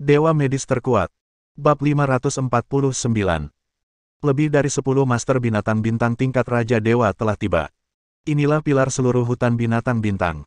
Dewa Medis Terkuat. Bab 549. Lebih dari 10 master binatang bintang tingkat Raja Dewa telah tiba. Inilah pilar seluruh hutan binatang bintang.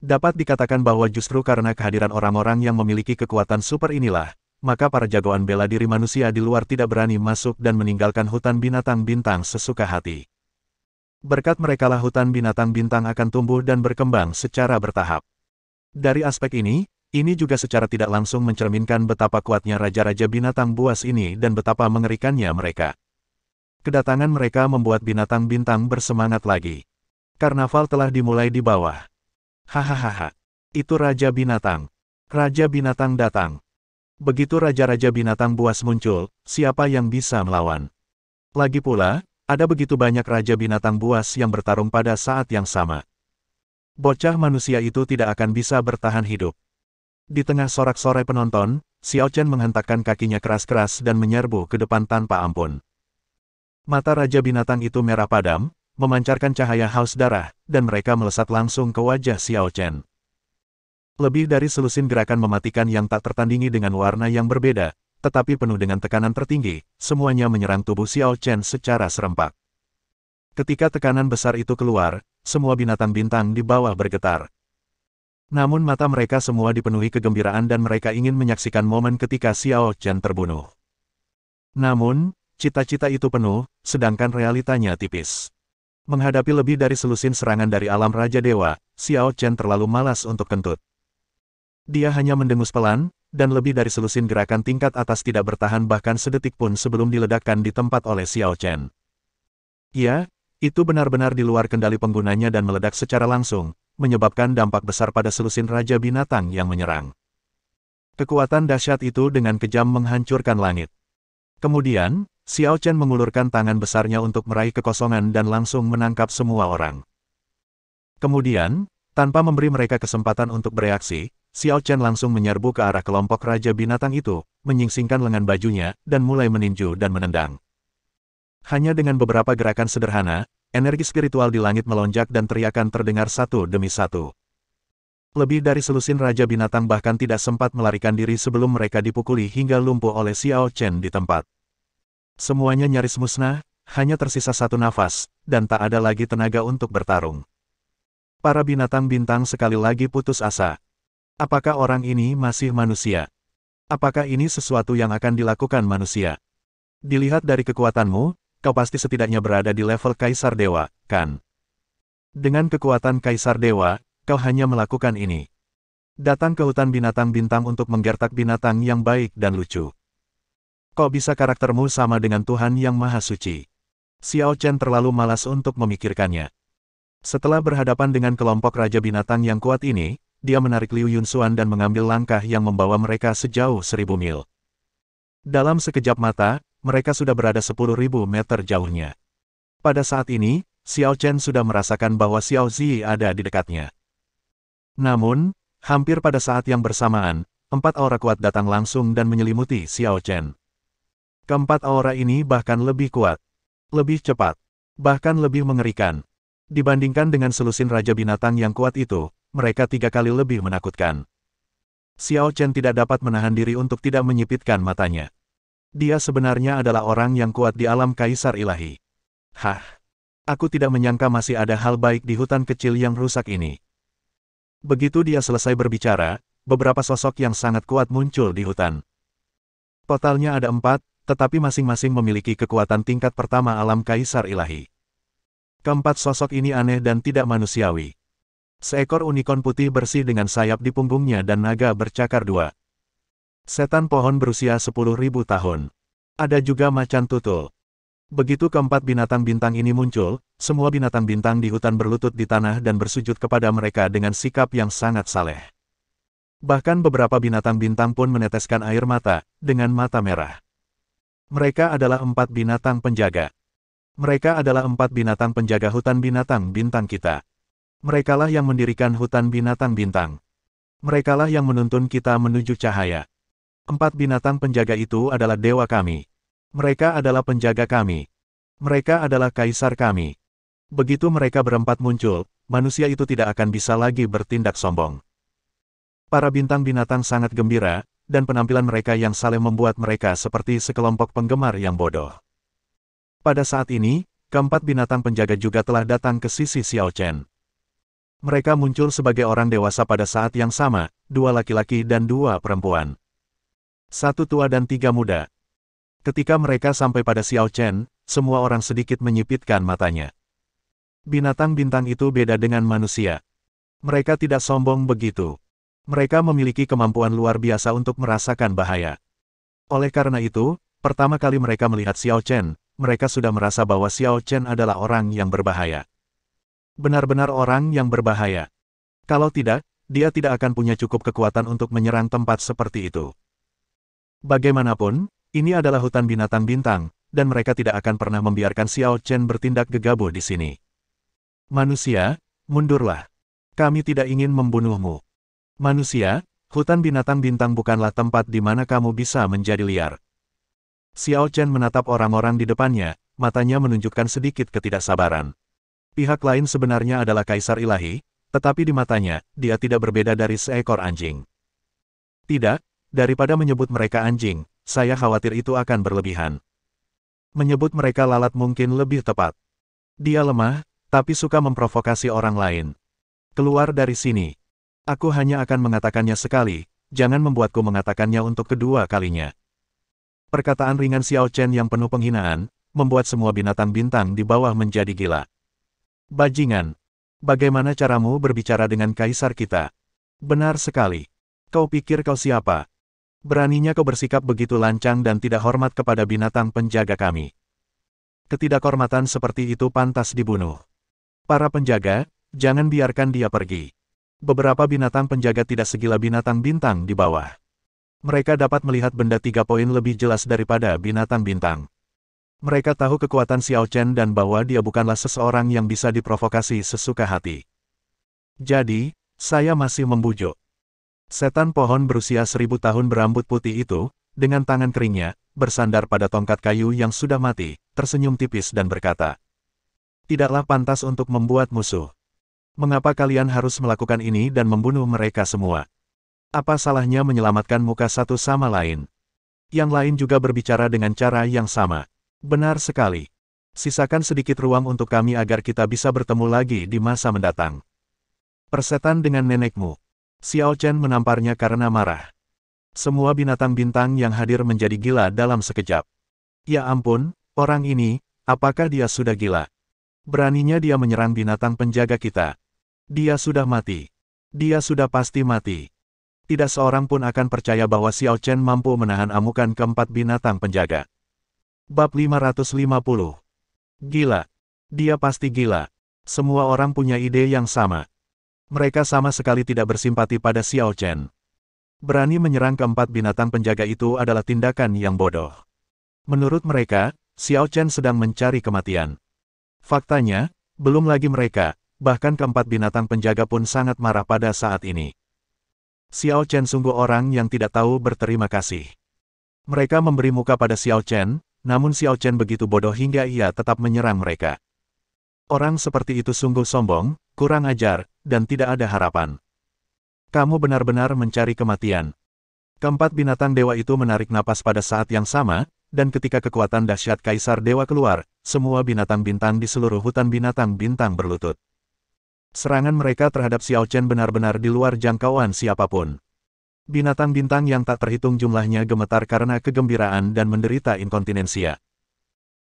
Dapat dikatakan bahwa justru karena kehadiran orang-orang yang memiliki kekuatan super inilah, maka para jagoan bela diri manusia di luar tidak berani masuk dan meninggalkan hutan binatang bintang sesuka hati. Berkat merekalah hutan binatang bintang akan tumbuh dan berkembang secara bertahap. Dari aspek ini juga secara tidak langsung mencerminkan betapa kuatnya raja-raja binatang buas ini dan betapa mengerikannya mereka. Kedatangan mereka membuat binatang bintang bersemangat lagi. Karnaval telah dimulai di bawah. Hahaha. Itu Raja Binatang. Raja Binatang datang. Begitu raja-raja binatang buas muncul, siapa yang bisa melawan? Lagi pula, ada begitu banyak raja binatang buas yang bertarung pada saat yang sama. Bocah manusia itu tidak akan bisa bertahan hidup. Di tengah sorak-sorai penonton, Xiao Chen menghentakkan kakinya keras-keras dan menyerbu ke depan tanpa ampun. Mata raja binatang itu merah padam, memancarkan cahaya haus darah, dan mereka melesat langsung ke wajah Xiao Chen. Lebih dari selusin gerakan mematikan yang tak tertandingi dengan warna yang berbeda, tetapi penuh dengan tekanan tertinggi, semuanya menyerang tubuh Xiao Chen secara serempak. Ketika tekanan besar itu keluar, semua binatang bintang di bawah bergetar. Namun mata mereka semua dipenuhi kegembiraan dan mereka ingin menyaksikan momen ketika Xiao Chen terbunuh. Namun, cita-cita itu penuh, sedangkan realitanya tipis. Menghadapi lebih dari selusin serangan dari alam Raja Dewa, Xiao Chen terlalu malas untuk kentut. Dia hanya mendengus pelan, dan lebih dari selusin gerakan tingkat atas tidak bertahan bahkan sedetik pun sebelum diledakkan di tempat oleh Xiao Chen. Ya, itu benar-benar di luar kendali penggunanya dan meledak secara langsung, menyebabkan dampak besar pada selusin raja binatang yang menyerang. Kekuatan dahsyat itu dengan kejam menghancurkan langit. Kemudian, Xiao Chen mengulurkan tangan besarnya untuk meraih kekosongan dan langsung menangkap semua orang. Kemudian, tanpa memberi mereka kesempatan untuk bereaksi, Xiao Chen langsung menyerbu ke arah kelompok raja binatang itu, menyingsingkan lengan bajunya, dan mulai meninju dan menendang. Hanya dengan beberapa gerakan sederhana, energi spiritual di langit melonjak dan teriakan terdengar satu demi satu. Lebih dari selusin raja binatang bahkan tidak sempat melarikan diri sebelum mereka dipukuli hingga lumpuh oleh Xiao Chen di tempat. Semuanya nyaris musnah, hanya tersisa satu nafas, dan tak ada lagi tenaga untuk bertarung. Para binatang bintang sekali lagi putus asa. Apakah orang ini masih manusia? Apakah ini sesuatu yang akan dilakukan manusia? Dilihat dari kekuatanmu, kau pasti setidaknya berada di level Kaisar Dewa, kan? Dengan kekuatan Kaisar Dewa, kau hanya melakukan ini. Datang ke hutan binatang bintang untuk menggertak binatang yang baik dan lucu. Kok bisa karaktermu sama dengan Tuhan Yang Maha Suci? Xiao Chen terlalu malas untuk memikirkannya. Setelah berhadapan dengan kelompok raja binatang yang kuat ini, dia menarik Liu Yunxuan dan mengambil langkah yang membawa mereka sejauh 1000 mil. Dalam sekejap mata, mereka sudah berada 10.000 meter jauhnya. Pada saat ini, Xiao Chen sudah merasakan bahwa Xiao Zi ada di dekatnya. Namun, hampir pada saat yang bersamaan, 4 aura kuat datang langsung dan menyelimuti Xiao Chen. Keempat aura ini bahkan lebih kuat, lebih cepat, bahkan lebih mengerikan. Dibandingkan dengan selusin raja binatang yang kuat itu, mereka 3 kali lebih menakutkan. Xiao Chen tidak dapat menahan diri untuk tidak menyipitkan matanya. Dia sebenarnya adalah orang yang kuat di alam Kaisar Ilahi. Hah! Aku tidak menyangka masih ada hal baik di hutan kecil yang rusak ini. Begitu dia selesai berbicara, beberapa sosok yang sangat kuat muncul di hutan. Totalnya ada 4, tetapi masing-masing memiliki kekuatan tingkat pertama alam Kaisar Ilahi. Keempat sosok ini aneh dan tidak manusiawi. Seekor unicorn putih bersih dengan sayap di punggungnya dan naga bercakar 2. Setan pohon berusia 10.000 tahun. Ada juga macan tutul. Begitu keempat binatang bintang ini muncul, semua binatang bintang di hutan berlutut di tanah dan bersujud kepada mereka dengan sikap yang sangat saleh. Bahkan beberapa binatang bintang pun meneteskan air mata, dengan mata merah. Mereka adalah 4 binatang penjaga. Mereka adalah 4 binatang penjaga hutan binatang bintang kita. Merekalah yang mendirikan hutan binatang bintang. Merekalah yang menuntun kita menuju cahaya. 4 binatang penjaga itu adalah dewa kami. Mereka adalah penjaga kami. Mereka adalah kaisar kami. Begitu mereka berempat muncul, manusia itu tidak akan bisa lagi bertindak sombong. Para bintang binatang sangat gembira, dan penampilan mereka yang saling membuat mereka seperti sekelompok penggemar yang bodoh. Pada saat ini, keempat binatang penjaga juga telah datang ke sisi Xiao Chen. Mereka muncul sebagai orang dewasa pada saat yang sama, 2 laki-laki dan 2 perempuan. 1 tua dan 3 muda. Ketika mereka sampai pada Xiao Chen, semua orang sedikit menyipitkan matanya. Binatang bintang itu beda dengan manusia. Mereka tidak sombong begitu. Mereka memiliki kemampuan luar biasa untuk merasakan bahaya. Oleh karena itu, pertama kali mereka melihat Xiao Chen, mereka sudah merasa bahwa Xiao Chen adalah orang yang berbahaya. Benar-benar orang yang berbahaya. Kalau tidak, dia tidak akan punya cukup kekuatan untuk menyerang tempat seperti itu. Bagaimanapun, ini adalah hutan binatang bintang, dan mereka tidak akan pernah membiarkan Xiao Chen bertindak gegabah di sini. Manusia, mundurlah. Kami tidak ingin membunuhmu. Manusia, hutan binatang bintang bukanlah tempat di mana kamu bisa menjadi liar. Xiao Chen menatap orang-orang di depannya, matanya menunjukkan sedikit ketidaksabaran. Pihak lain sebenarnya adalah kaisar ilahi, tetapi di matanya, dia tidak berbeda dari seekor anjing. Tidak, daripada menyebut mereka anjing, saya khawatir itu akan berlebihan. Menyebut mereka lalat mungkin lebih tepat. Dia lemah, tapi suka memprovokasi orang lain. Keluar dari sini. Aku hanya akan mengatakannya sekali, jangan membuatku mengatakannya untuk kedua kalinya. Perkataan ringan Xiao Chen yang penuh penghinaan, membuat semua binatang bintang di bawah menjadi gila. Bajingan. Bagaimana caramu berbicara dengan kaisar kita? Benar sekali. Kau pikir kau siapa? Beraninya kau bersikap begitu lancang dan tidak hormat kepada binatang penjaga kami. Ketidakhormatan seperti itu pantas dibunuh. Para penjaga, jangan biarkan dia pergi. Beberapa binatang penjaga tidak segila binatang bintang di bawah. Mereka dapat melihat benda 3 poin lebih jelas daripada binatang bintang. Mereka tahu kekuatan Xiao Chen dan bahwa dia bukanlah seseorang yang bisa diprovokasi sesuka hati. Jadi, saya masih membujuk. Setan pohon berusia 1000 tahun berambut putih itu, dengan tangan keringnya, bersandar pada tongkat kayu yang sudah mati, tersenyum tipis dan berkata, "Tidaklah pantas untuk membuat musuh. Mengapa kalian harus melakukan ini dan membunuh mereka semua? Apa salahnya menyelamatkan muka satu sama lain?" Yang lain juga berbicara dengan cara yang sama. Benar sekali. Sisakan sedikit ruang untuk kami agar kita bisa bertemu lagi di masa mendatang. Persetan dengan nenekmu. Xiao Chen menamparnya karena marah. Semua binatang bintang yang hadir menjadi gila dalam sekejap. Ya ampun, orang ini, apakah dia sudah gila? Beraninya dia menyerang binatang penjaga kita. Dia sudah mati. Dia sudah pasti mati. Tidak seorang pun akan percaya bahwa Xiao Chen mampu menahan amukan keempat binatang penjaga. Bab 550. Gila. Dia pasti gila. Semua orang punya ide yang sama. Mereka sama sekali tidak bersimpati pada Xiao Chen. Berani menyerang keempat binatang penjaga itu adalah tindakan yang bodoh. Menurut mereka, Xiao Chen sedang mencari kematian. Faktanya, belum lagi mereka, bahkan keempat binatang penjaga pun sangat marah pada saat ini. Xiao Chen sungguh orang yang tidak tahu berterima kasih. Mereka memberi muka pada Xiao Chen, namun Xiao Chen begitu bodoh hingga ia tetap menyerang mereka. Orang seperti itu sungguh sombong, kurang ajar, dan tidak ada harapan. Kamu benar-benar mencari kematian. Keempat binatang dewa itu menarik napas pada saat yang sama, dan ketika kekuatan dahsyat Kaisar Dewa keluar, semua binatang bintang di seluruh hutan binatang bintang berlutut. Serangan mereka terhadap Xiao Chen benar-benar di luar jangkauan siapapun. Binatang bintang yang tak terhitung jumlahnya gemetar karena kegembiraan dan menderita inkontinensia.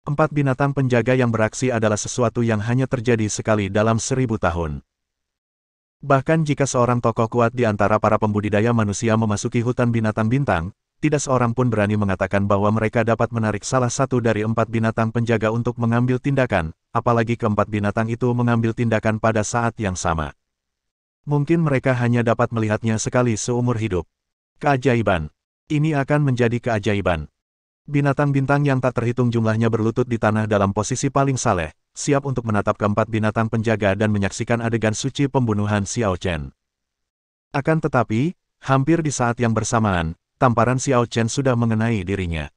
4 binatang penjaga yang beraksi adalah sesuatu yang hanya terjadi sekali dalam 1000 tahun. Bahkan jika seorang tokoh kuat di antara para pembudidaya manusia memasuki hutan binatang bintang, tidak seorang pun berani mengatakan bahwa mereka dapat menarik salah satu dari 4 binatang penjaga untuk mengambil tindakan, apalagi keempat binatang itu mengambil tindakan pada saat yang sama. Mungkin mereka hanya dapat melihatnya sekali seumur hidup. Keajaiban. Ini akan menjadi keajaiban. Binatang bintang yang tak terhitung jumlahnya berlutut di tanah dalam posisi paling saleh, siap untuk menatap keempat binatang penjaga dan menyaksikan adegan suci pembunuhan Xiao Chen. Akan tetapi, hampir di saat yang bersamaan, tamparan Xiao Chen sudah mengenai dirinya.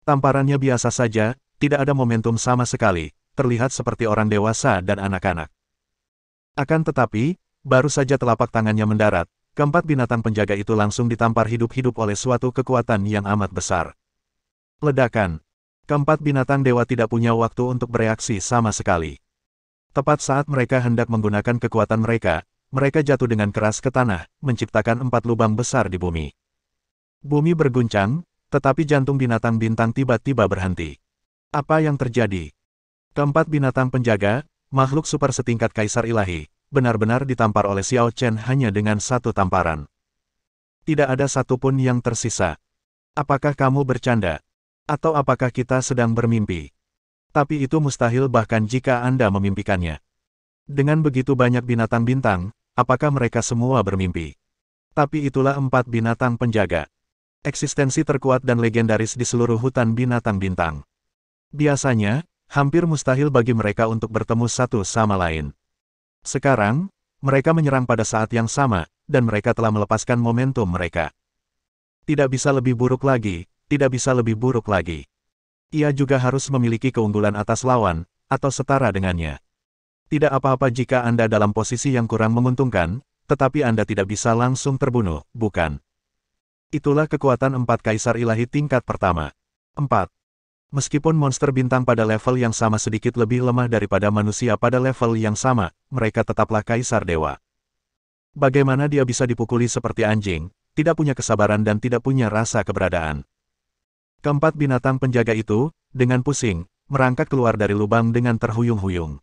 Tamparannya biasa saja, tidak ada momentum sama sekali, terlihat seperti orang dewasa dan anak-anak. Akan tetapi, baru saja telapak tangannya mendarat, keempat binatang penjaga itu langsung ditampar hidup-hidup oleh suatu kekuatan yang amat besar. Ledakan. Keempat binatang dewa tidak punya waktu untuk bereaksi sama sekali. Tepat saat mereka hendak menggunakan kekuatan mereka, mereka jatuh dengan keras ke tanah, menciptakan 4 lubang besar di bumi. Bumi berguncang, tetapi jantung binatang bintang tiba-tiba berhenti. Apa yang terjadi? Keempat binatang penjaga, makhluk super setingkat kaisar ilahi, benar-benar ditampar oleh Xiao Chen hanya dengan satu tamparan. Tidak ada satupun yang tersisa. Apakah kamu bercanda? Atau apakah kita sedang bermimpi? Tapi itu mustahil bahkan jika Anda memimpikannya. Dengan begitu banyak binatang bintang, apakah mereka semua bermimpi? Tapi itulah 4 binatang penjaga. Eksistensi terkuat dan legendaris di seluruh hutan binatang bintang. Biasanya, hampir mustahil bagi mereka untuk bertemu satu sama lain. Sekarang, mereka menyerang pada saat yang sama, dan mereka telah melepaskan momentum mereka. Tidak bisa lebih buruk lagi, tidak bisa lebih buruk lagi. Ia juga harus memiliki keunggulan atas lawan, atau setara dengannya. Tidak apa-apa jika Anda dalam posisi yang kurang menguntungkan, tetapi Anda tidak bisa langsung terbunuh, bukan? Itulah kekuatan 4 kaisar ilahi tingkat pertama. 4. Meskipun monster bintang pada level yang sama sedikit lebih lemah daripada manusia pada level yang sama, mereka tetaplah kaisar dewa. Bagaimana dia bisa dipukuli seperti anjing, tidak punya kesabaran dan tidak punya rasa keberadaan. Keempat binatang penjaga itu, dengan pusing, merangkak keluar dari lubang dengan terhuyung-huyung.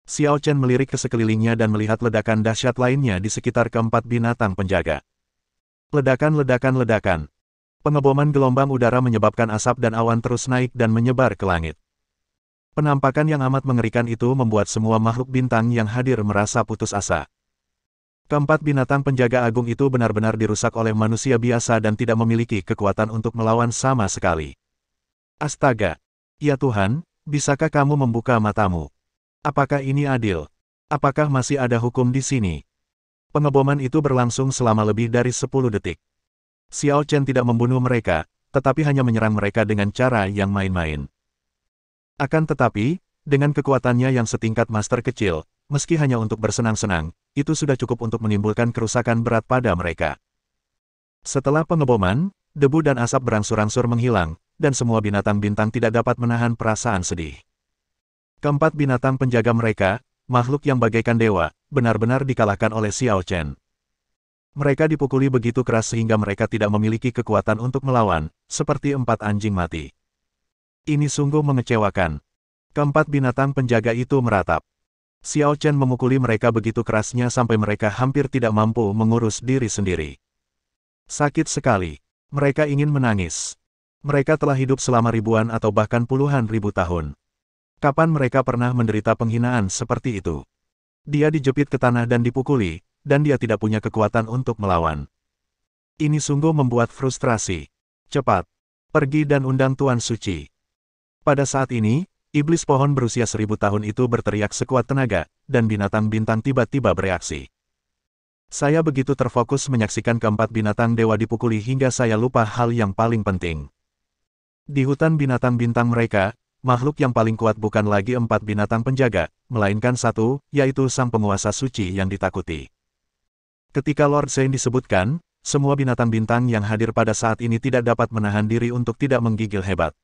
Xiao Chen melirik ke sekelilingnya dan melihat ledakan dahsyat lainnya di sekitar keempat binatang penjaga. Ledakan. Pengeboman gelombang udara menyebabkan asap dan awan terus naik dan menyebar ke langit. Penampakan yang amat mengerikan itu membuat semua makhluk bintang yang hadir merasa putus asa. Keempat binatang penjaga agung itu benar-benar dirusak oleh manusia biasa dan tidak memiliki kekuatan untuk melawan sama sekali. Astaga! Ya Tuhan, bisakah kamu membuka matamu? Apakah ini adil? Apakah masih ada hukum di sini? Pengeboman itu berlangsung selama lebih dari 10 detik. Xiao Chen tidak membunuh mereka, tetapi hanya menyerang mereka dengan cara yang main-main. Akan tetapi, dengan kekuatannya yang setingkat master kecil, meski hanya untuk bersenang-senang, itu sudah cukup untuk menimbulkan kerusakan berat pada mereka. Setelah pengeboman, debu dan asap berangsur-angsur menghilang, dan semua binatang bintang tidak dapat menahan perasaan sedih. Keempat binatang penjaga mereka, makhluk yang bagaikan dewa, benar-benar dikalahkan oleh Xiao Chen. Mereka dipukuli begitu keras sehingga mereka tidak memiliki kekuatan untuk melawan, seperti 4 anjing mati. Ini sungguh mengecewakan. Keempat binatang penjaga itu meratap. Xiao Chen memukuli mereka begitu kerasnya sampai mereka hampir tidak mampu mengurus diri sendiri. Sakit sekali. Mereka ingin menangis. Mereka telah hidup selama ribuan atau bahkan puluhan ribu tahun. Kapan mereka pernah menderita penghinaan seperti itu? Dia dijepit ke tanah dan dipukuli, dan dia tidak punya kekuatan untuk melawan. Ini sungguh membuat frustrasi. Cepat, pergi dan undang Tuan Suci. Pada saat ini, iblis pohon berusia 1000 tahun itu berteriak sekuat tenaga, dan binatang bintang tiba-tiba bereaksi. Saya begitu terfokus menyaksikan keempat binatang dewa dipukuli hingga saya lupa hal yang paling penting. Di hutan binatang bintang mereka, makhluk yang paling kuat bukan lagi 4 binatang penjaga, melainkan satu, yaitu sang penguasa suci yang ditakuti. Ketika Lord Zane disebutkan, semua binatang bintang yang hadir pada saat ini tidak dapat menahan diri untuk tidak menggigil hebat.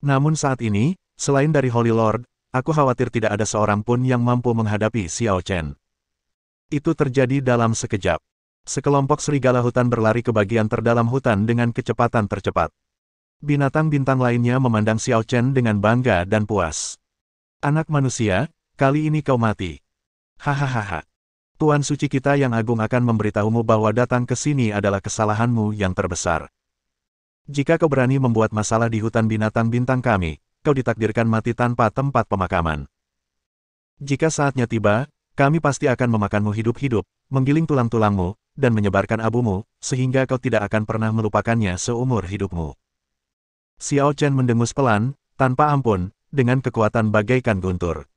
Namun saat ini, selain dari Holy Lord, aku khawatir tidak ada seorang pun yang mampu menghadapi Xiao Chen. Itu terjadi dalam sekejap. Sekelompok serigala hutan berlari ke bagian terdalam hutan dengan kecepatan tercepat. Binatang bintang lainnya memandang Xiao Chen dengan bangga dan puas. Anak manusia, kali ini kau mati. Hahaha. Tuan suci kita yang agung akan memberitahumu bahwa datang ke sini adalah kesalahanmu yang terbesar. Jika kau berani membuat masalah di hutan binatang bintang kami, kau ditakdirkan mati tanpa tempat pemakaman. Jika saatnya tiba, kami pasti akan memakanmu hidup-hidup, menggiling tulang-tulangmu, dan menyebarkan abumu, sehingga kau tidak akan pernah melupakannya seumur hidupmu. Xiao Chen mendengus pelan, tanpa ampun, dengan kekuatan bagaikan guntur.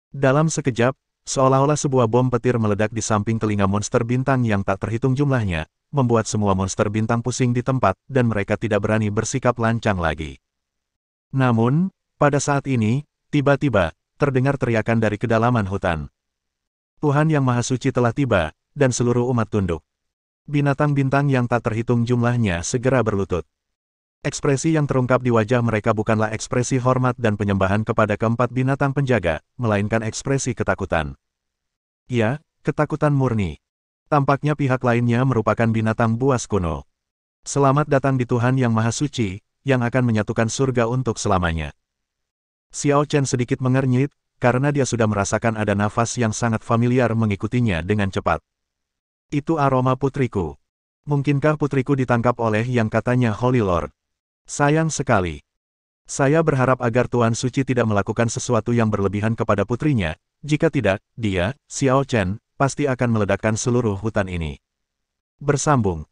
Dalam sekejap, seolah-olah sebuah bom petir meledak di samping telinga monster bintang yang tak terhitung jumlahnya, membuat semua monster bintang pusing di tempat, dan mereka tidak berani bersikap lancang lagi. Namun, pada saat ini, tiba-tiba, terdengar teriakan dari kedalaman hutan. Tuhan Yang Maha Suci telah tiba, dan seluruh umat tunduk. Binatang bintang yang tak terhitung jumlahnya segera berlutut. Ekspresi yang terungkap di wajah mereka bukanlah ekspresi hormat dan penyembahan kepada keempat binatang penjaga, melainkan ekspresi ketakutan. Ya, ketakutan murni. Tampaknya pihak lainnya merupakan binatang buas kuno. Selamat datang di Tuhan Yang Maha Suci, yang akan menyatukan surga untuk selamanya. Xiao Chen sedikit mengernyit, karena dia sudah merasakan ada nafas yang sangat familiar mengikutinya dengan cepat. Itu aroma putriku. Mungkinkah putriku ditangkap oleh yang katanya Holy Lord? Sayang sekali. Saya berharap agar Tuan Suci tidak melakukan sesuatu yang berlebihan kepada putrinya, jika tidak, dia, Xiao Chen, pasti akan meledakkan seluruh hutan ini. Bersambung.